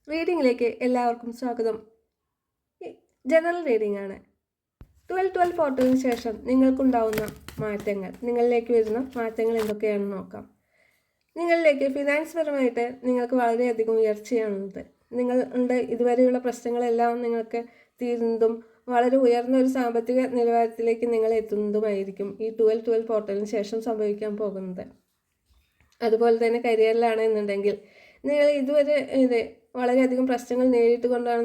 റീഡിങ്ങിലേക്ക് എല്ലാവർക്കും സ്വാഗതം. General reading ആണ്. 12-12 ഫോട്ടോയിന് ശേഷം നിങ്ങൾക്കുണ്ടാവുന്ന മാറ്റങ്ങൾ, നിങ്ങളിലേക്ക് വരുന്ന മാറ്റങ്ങൾ എന്തൊക്കെയാണെന്ന് നോക്കാം. നിങ്ങളിലേക്ക് ഫിനാൻസ് പരമായിട്ട് നിങ്ങൾക്ക് വളരെയധികം ഉയർച്ചയാണുള്ളത്. നിങ്ങളുടെ ഇതുവരെയുള്ള പ്രശ്നങ്ങളെല്ലാം നിങ്ങൾക്ക് തീരുന്നതും വളരെ ഉയർന്ന ഒരു സാമ്പത്തിക നിലവാരത്തിലേക്ക് നിങ്ങൾ എത്തുന്നതുമായിരിക്കും ഈ 12-12 ഫോട്ടോയിന് ശേഷം സംഭവിക്കാൻ പോകുന്നത്. അതുപോലെ തന്നെ കരിയറിലാണെന്നുണ്ടെങ്കിൽ നിങ്ങൾ ഇതുവരെ വളരെയധികം പ്രശ്നങ്ങൾ നേരിട്ട് കൊണ്ടാണ്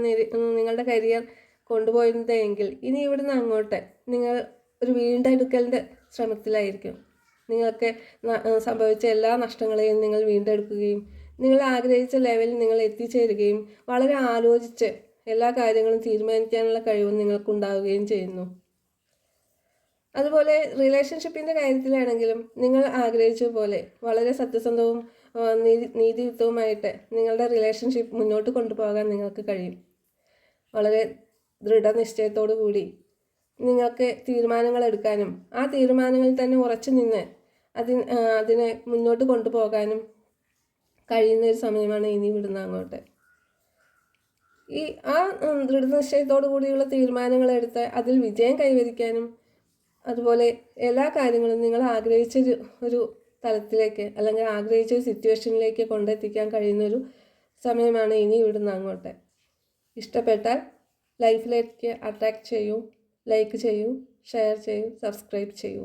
നിങ്ങളുടെ കരിയർ കൊണ്ടുപോയിരുന്നത് എങ്കിൽ ഇനി ഇവിടുന്ന് അങ്ങോട്ട് നിങ്ങൾ ഒരു വീണ്ടെടുക്കലിൻ്റെ ശ്രമത്തിലായിരിക്കും. നിങ്ങൾക്ക് സംഭവിച്ച എല്ലാ നഷ്ടങ്ങളെയും നിങ്ങൾ വീണ്ടെടുക്കുകയും നിങ്ങൾ ആഗ്രഹിച്ച ലെവലിൽ നിങ്ങൾ എത്തിച്ചേരുകയും വളരെ ആലോചിച്ച് എല്ലാ കാര്യങ്ങളും തീരുമാനിക്കാനുള്ള കഴിവും നിങ്ങൾക്കുണ്ടാവുകയും ചെയ്യുന്നു. അതുപോലെ റിലേഷൻഷിപ്പിൻ്റെ കാര്യത്തിലാണെങ്കിലും നിങ്ങൾ ആഗ്രഹിച്ചതുപോലെ വളരെ സത്യസന്ധവും നീതിയുക്തവുമായിട്ട് നിങ്ങളുടെ റിലേഷൻഷിപ്പ് മുന്നോട്ട് കൊണ്ടുപോകാൻ നിങ്ങൾക്ക് കഴിയും. വളരെ ദൃഢനിശ്ചയത്തോടു കൂടി നിങ്ങൾക്ക് തീരുമാനങ്ങൾ എടുക്കാനും ആ തീരുമാനങ്ങളിൽ തന്നെ ഉറച്ചു നിന്ന് അതിനെ മുന്നോട്ട് കൊണ്ടുപോകാനും കഴിയുന്ന ഒരു സമയമാണ് ഇനി ഇവിടുന്ന് അങ്ങോട്ട്. ആ ദൃഢനിശ്ചയത്തോടു കൂടിയുള്ള തീരുമാനങ്ങൾ എടുത്ത് അതിൽ വിജയം കൈവരിക്കാനും അതുപോലെ എല്ലാ കാര്യങ്ങളും നിങ്ങൾ ആഗ്രഹിച്ച ഒരു തലത്തിലേക്ക് അല്ലെങ്കിൽ ആഗ്രഹിച്ച ഒരു സിറ്റുവേഷനിലേക്ക് കൊണ്ടെത്തിക്കാൻ കഴിയുന്നൊരു സമയമാണ് ഇനി ഇവിടുന്ന് അങ്ങോട്ട്. ഇഷ്ടപ്പെട്ടാൽ ലൈഫിലേക്ക് അട്രാക്റ്റ് ചെയ്യൂ, ലൈക്ക് ചെയ്യൂ, ഷെയർ ചെയ്യൂ, സബ്സ്ക്രൈബ് ചെയ്യൂ.